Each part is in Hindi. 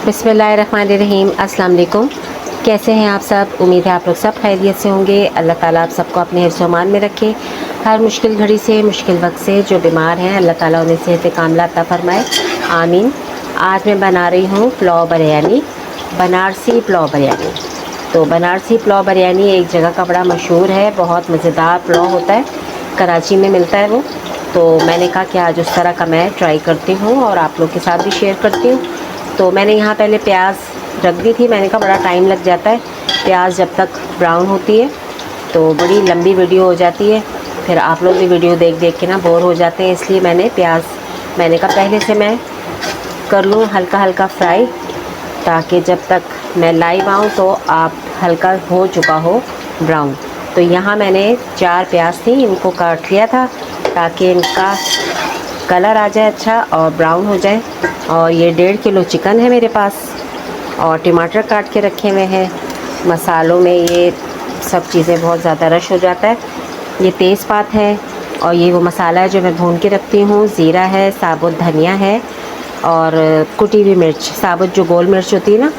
बिस्मिल्लाहिर्रहमानिर्रहीम। अस्सलाम वालेकुम। कैसे हैं आप सब? उम्मीद है आप लोग सब खैरियत से होंगे। अल्लाह ताला आप सबको अपने हिफ्ज़-ओ-अमान में रखे। हर मुश्किल घड़ी से, मुश्किल वक्त से जो बीमार हैं अल्लाह ताला उन्हें सेहत कामिला अता फ़रमाए, आमीन। आज मैं बना रही हूँ पुलाव बिरयानी, बनारसी पुलाव बिरयानी। तो बनारसी पुलाव बिरयानी एक जगह का बड़ा मशहूर है, बहुत मज़ेदार पुलाव होता है, कराची में मिलता है वो। तो मैंने कहा कि आज उस तरह का मैं ट्राई करती हूँ और आप लोग के साथ भी शेयर करती हूँ। तो मैंने यहाँ पहले प्याज रख दी थी। मैंने कहा बड़ा टाइम लग जाता है प्याज जब तक ब्राउन होती है, तो बड़ी लंबी वीडियो हो जाती है, फिर आप लोग भी वीडियो देख देख के ना बोर हो जाते हैं। इसलिए मैंने कहा पहले से मैं कर लूँ हल्का हल्का फ्राई, ताकि जब तक मैं लाइव आऊँ तो आप हल्का हो चुका हो ब्राउन। तो यहाँ मैंने 4 प्याज थी, इनको काट लिया था ताकि इनका कलर आ जाए अच्छा और ब्राउन हो जाए। और ये 1.5 किलो चिकन है मेरे पास, और टमाटर काट के रखे हुए हैं। मसालों में ये सब चीज़ें बहुत ज़्यादा रश हो जाता है। ये तेज़पात है, और ये वो मसाला है जो मैं भून के रखती हूँ। ज़ीरा है, साबुत धनिया है, और कुटी हुई मिर्च, साबुत जो गोल मिर्च होती है ना,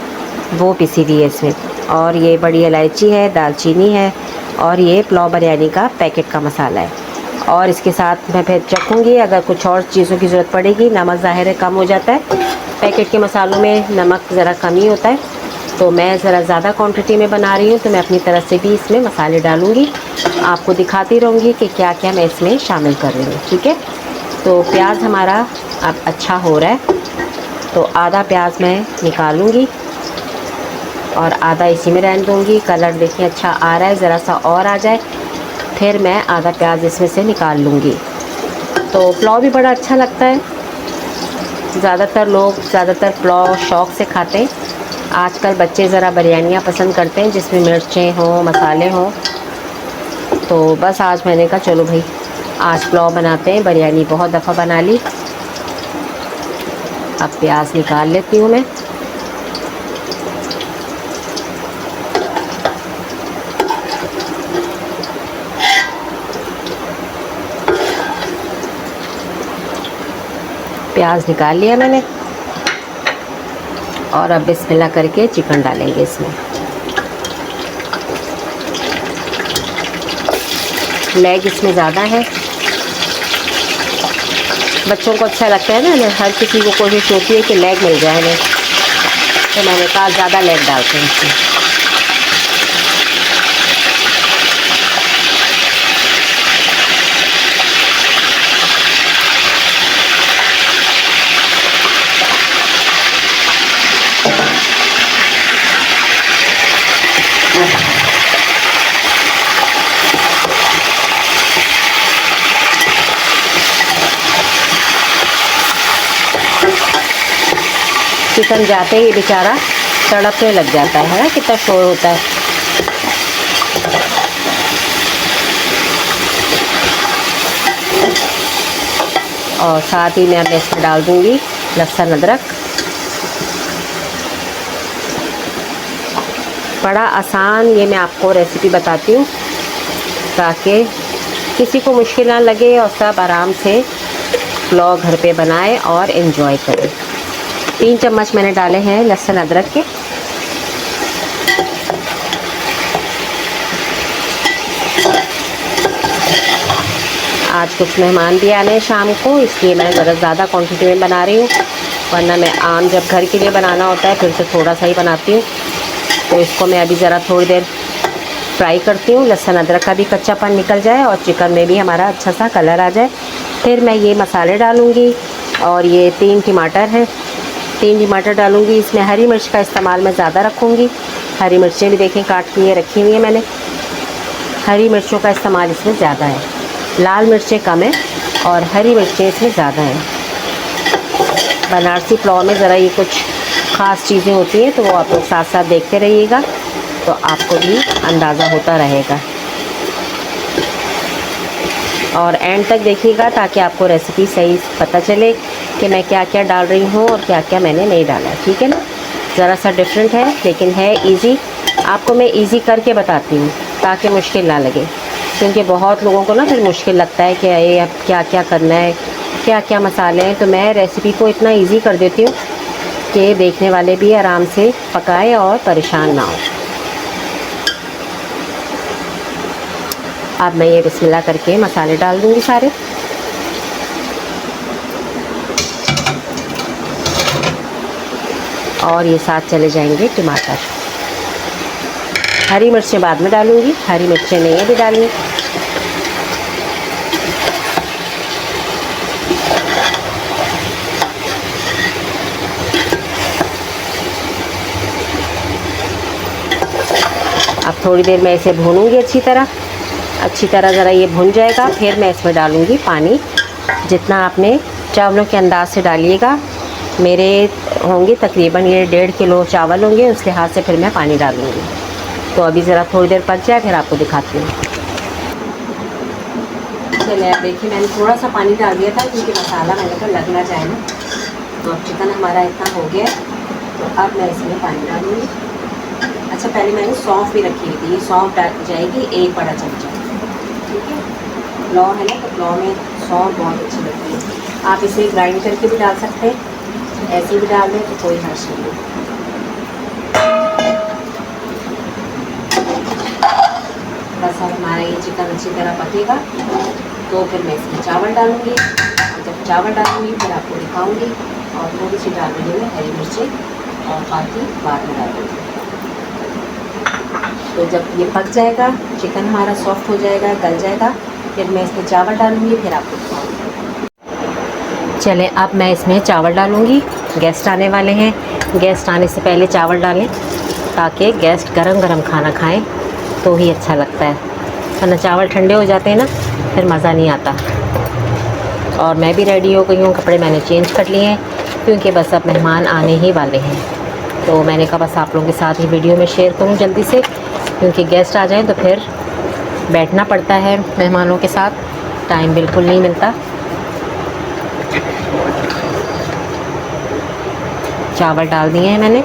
वो पिसी हुई है इसमें। और ये बड़ी इलायची है, दालचीनी है, और ये पुलाव बिरयानी का पैकेट का मसाला है। और इसके साथ मैं फिर चखूँगी, अगर कुछ और चीज़ों की ज़रूरत पड़ेगी। नमक ज़ाहिर है कम हो जाता है, पैकेट के मसालों में नमक ज़रा कम ही होता है, तो मैं ज़रा ज़्यादा क्वांटिटी में बना रही हूँ, तो मैं अपनी तरफ से भी इसमें मसाले डालूँगी। आपको दिखाती रहूँगी कि क्या क्या मैं इसमें शामिल कर रही हूँ, ठीक है। तो प्याज हमारा अब अच्छा हो रहा है, तो आधा प्याज मैं निकालूँगी और आधा इसी में रहने दूँगी। कलर देखिए अच्छा आ रहा है, ज़रा सा और आ जाए फिर मैं आधा प्याज इसमें से निकाल लूँगी। तो पुलाव भी बड़ा अच्छा लगता है। ज़्यादातर पुलाव शौक़ से खाते हैं। आजकल बच्चे ज़रा बिरयानियाँ पसंद करते हैं जिसमें मिर्चें हों, मसाले हों। तो बस आज मैंने कहा चलो भाई आज पुलाव बनाते हैं। बिरयानी बहुत दफ़ा बना ली। अब प्याज निकाल लेती हूँ मैं। प्याज निकाल लिया मैंने, और अब बिस्मिल्लाह करके चिकन डालेंगे इसमें। लेग इसमें ज़्यादा है, बच्चों को अच्छा लगता है ना, हर किसी को कोशिश होती है कि लेग मिल जाए हमें, तो मैंने कहा ज़्यादा लेग डालते हैं इसमें। चिकन जाते ही बेचारा तड़पने लग जाता है ना, कितना शोर होता है। और साथ ही मैं अब इसमें डाल दूँगी लहसुन अदरक। बड़ा आसान ये मैं आपको रेसिपी बताती हूँ ताकि किसी को मुश्किल ना लगे और सब आराम से पुलाव घर पे बनाएं और एंजॉय करें। 3 चम्मच मैंने डाले हैं लहसुन अदरक के। आज कुछ मेहमान भी आने हैं शाम को, इसलिए मैं ज़रा ज़्यादा क्वांटिटी में बना रही हूँ, वरना मैं आम जब घर के लिए बनाना होता है फिर से थोड़ा सा ही बनाती हूँ। तो इसको मैं अभी ज़रा थोड़ी देर फ्राई करती हूँ, लहसुन अदरक का भी कच्चापन निकल जाए और चिकन में भी हमारा अच्छा सा कलर आ जाए। फिर मैं ये मसाले डालूँगी, और ये 3 टमाटर हैं, 3 टमाटर डालूँगी। इसमें हरी मिर्च का इस्तेमाल मैं ज़्यादा रखूँगी। हरी मिर्चें भी देखें काट के रखी हुई हैं मैंने। हरी मिर्चों का इस्तेमाल इसमें ज़्यादा है, लाल मिर्चें कम है और हरी मिर्चें इसमें ज़्यादा हैं। बनारसी पुलाव में ज़रा ये कुछ ख़ास चीज़ें होती हैं, तो वो आप लोग साथ साथ देखते रहिएगा तो आपको भी अंदाज़ा होता रहेगा, और एंड तक देखिएगा ताकि आपको रेसिपी सही पता चले कि मैं क्या क्या डाल रही हूँ और क्या क्या मैंने नहीं डाला, ठीक है ना। ज़रा सा डिफरेंट है लेकिन है इजी। आपको मैं इजी करके बताती हूँ ताकि मुश्किल ना लगे, क्योंकि बहुत लोगों को ना फिर मुश्किल लगता है कि ये अब क्या क्या करना है, क्या क्या मसाले हैं। तो मैं रेसिपी को इतना इजी कर देती हूँ कि देखने वाले भी आराम से पकाए और परेशान ना हो। अब मैं ये बिस्मिल्लाह करके मसाले डाल दूँगी सारे। और ये साथ चले जाएंगे टमाटर। हरी मिर्चें बाद में डालूँगी, हरी मिर्चें नहीं अभी डालनी। अब थोड़ी देर मैं इसे भूनूंगी अच्छी तरह ज़रा ये भुन जाएगा। फिर मैं इसमें डालूँगी पानी, जितना आपने चावलों के अंदाज से डालिएगा। मेरे होंगे तकरीबन ये 1.5 किलो चावल होंगे, उसके हाथ से फिर मैं पानी डालूँगी। तो अभी ज़रा थोड़ी देर पक जाए फिर आपको दिखाती हूँ। चलिए अब देखिए, मैंने थोड़ा सा पानी डाल दिया था क्योंकि मसाला मैंने कहा लग ना जाए ना। तो अब चिकन हमारा इतना हो गया, तो अब मैं इसमें पानी डालूँगी। अच्छा, पहले मैंने सौंफ भी रखी हुई थी, ये सौंफ डाल जाएगी 1 बड़ा चमचा। ठीक है, पुलाव है ना, तो पुलाव में सौंफ बहुत अच्छी लगती है। आप इसे ग्राइंड करके भी डाल सकते हैं, ऐसे भी डाल दें तो कोई हर्ज नहीं है। बस अब हमारा ये चिकन अच्छी तरह पकेगा तो फिर मैं इसमें चावल डालूँगी। जब चावल डालूँगी फिर आपको दिखाऊँगी, और थोड़ी सी डाल दूँगी मैं हरी मिर्चें और बाकी बाद में डाल दूँगी। तो जब ये पक जाएगा, चिकन हमारा सॉफ्ट हो जाएगा, गल जाएगा, फिर मैं इसमें चावल डालूँगी, फिर आपको दिखाऊँगी। चलें अब मैं इसमें चावल डालूँगी। गेस्ट आने वाले हैं, गेस्ट आने से पहले चावल डालें ताकि गेस्ट गरम गरम खाना खाएं तो ही अच्छा लगता है, वरना चावल ठंडे हो जाते हैं ना फिर मज़ा नहीं आता। और मैं भी रेडी हो गई हूँ, कपड़े मैंने चेंज कर लिए हैं क्योंकि बस अब मेहमान आने ही वाले हैं। तो मैंने कहा बस आप लोगों के साथ ही वीडियो में शेयर करूँ जल्दी से, क्योंकि गेस्ट आ जाएं तो फिर बैठना पड़ता है मेहमानों के साथ, टाइम बिल्कुल नहीं मिलता। चावल डाल दिए हैं मैंने।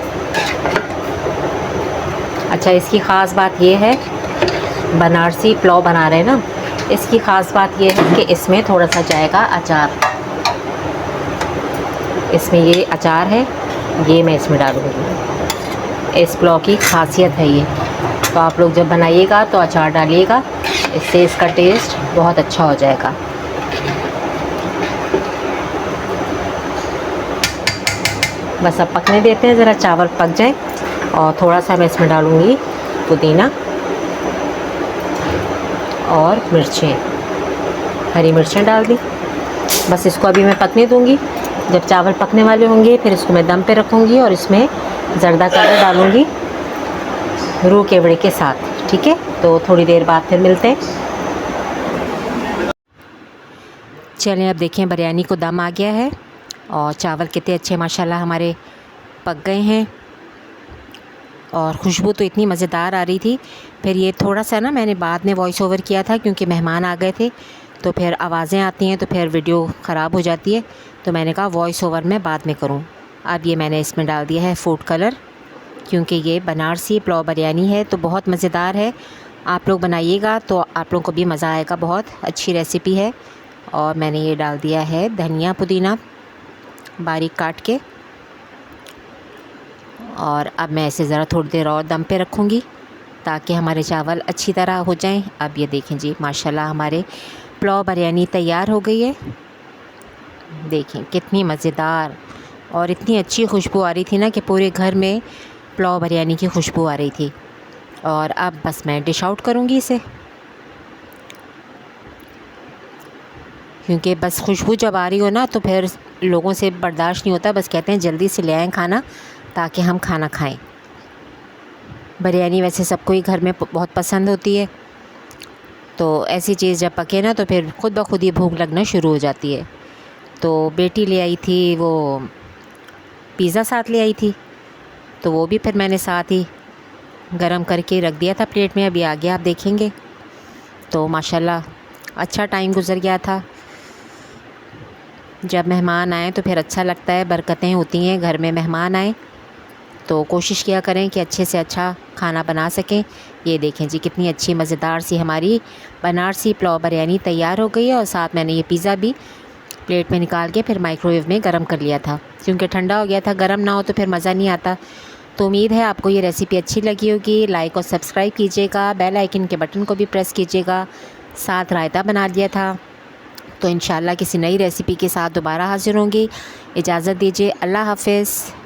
अच्छा, इसकी ख़ास बात ये है, बनारसी पुलाव बना रहे हैं ना, इसकी ख़ास बात ये है कि इसमें थोड़ा सा जाएगा अचार। इसमें ये अचार है, ये मैं इसमें डालूँगी। इस पुलाव की खासियत है ये। तो आप लोग जब बनाइएगा तो अचार डालिएगा, इससे इसका टेस्ट बहुत अच्छा हो जाएगा। बस अब पकने देते हैं, ज़रा चावल पक जाए। और थोड़ा सा मैं इसमें डालूँगी पुदीना और मिर्चें, हरी मिर्चें डाल दी। बस इसको अभी मैं पकने दूँगी। जब चावल पकने वाले होंगे फिर इसको मैं दम पे रखूँगी और इसमें ज़र्दा पाउडर डालूँगी रूह के बड़े के साथ। ठीक है, तो थोड़ी देर बाद फिर मिलते हैं। चलें अब देखें, बिरयानी को दम आ गया है और चावल कितने अच्छे माशाल्लाह हमारे पक गए हैं और खुशबू तो इतनी मज़ेदार आ रही थी। फिर ये थोड़ा सा ना मैंने बाद में वॉइस ओवर किया था क्योंकि मेहमान आ गए थे, तो फिर आवाज़ें आती हैं तो फिर वीडियो ख़राब हो जाती है, तो मैंने कहा वॉइस ओवर मैं बाद में करूं। अब ये मैंने इसमें डाल दिया है फूड कलर, क्योंकि ये बनारसी पुलाव बिरयानी है तो बहुत मज़ेदार है। आप लोग बनाइएगा तो आप लोगों को भी मज़ा आएगा, बहुत अच्छी रेसिपी है। और मैंने ये डाल दिया है धनिया पुदीना बारीक काट के। और अब मैं इसे ज़रा थोड़ी देर और दम पे रखूँगी ताकि हमारे चावल अच्छी तरह हो जाएं। अब ये देखें जी, माशाल्लाह हमारे पुलाव बिरयानी तैयार हो गई है। देखें कितनी मज़ेदार और इतनी अच्छी खुशबू आ रही थी ना कि पूरे घर में पुलाव बिरयानी की खुशबू आ रही थी। और अब बस मैं डिश आउट करूँगी इसे, क्योंकि बस खुशबू जब आ रही हो ना तो फिर लोगों से बर्दाश्त नहीं होता, बस कहते हैं जल्दी से ले आएँ खाना ताकि हम खाना खाएं। बिरयानी वैसे सबको ही घर में बहुत पसंद होती है, तो ऐसी चीज़ जब पके ना तो फिर खुद ब खुद ही भूख लगना शुरू हो जाती है। तो बेटी ले आई थी वो पिज़्ज़ा साथ ले आई थी, तो वो भी फिर मैंने साथ ही गरम करके रख दिया था प्लेट में। अभी आ गया, आप देखेंगे। तो माशाल्लाह अच्छा टाइम गुज़र गया था। जब मेहमान आए तो फिर अच्छा लगता है, बरकतें होती हैं घर में मेहमान आए तो कोशिश किया करें कि अच्छे से अच्छा खाना बना सकें। ये देखें जी कितनी अच्छी मज़ेदार सी हमारी बनारसी पुलाव बिरयानी तैयार हो गई है और साथ मैंने ये पिज़्ज़ा भी प्लेट में निकाल के फिर माइक्रोवेव में गर्म कर लिया था, क्योंकि ठंडा हो गया था। गर्म ना हो तो फिर मज़ा नहीं आता। तो उम्मीद है आपको ये रेसिपी अच्छी लगी होगी। लाइक और सब्सक्राइब कीजिएगा, बेल आइकन के बटन को भी प्रेस कीजिएगा। साथ रायता बना दिया था। तो इंशाल्लाह किसी नई रेसिपी के साथ दोबारा हाज़िर होंगी। इजाज़त दीजिए, अल्लाह हाफ़िज़।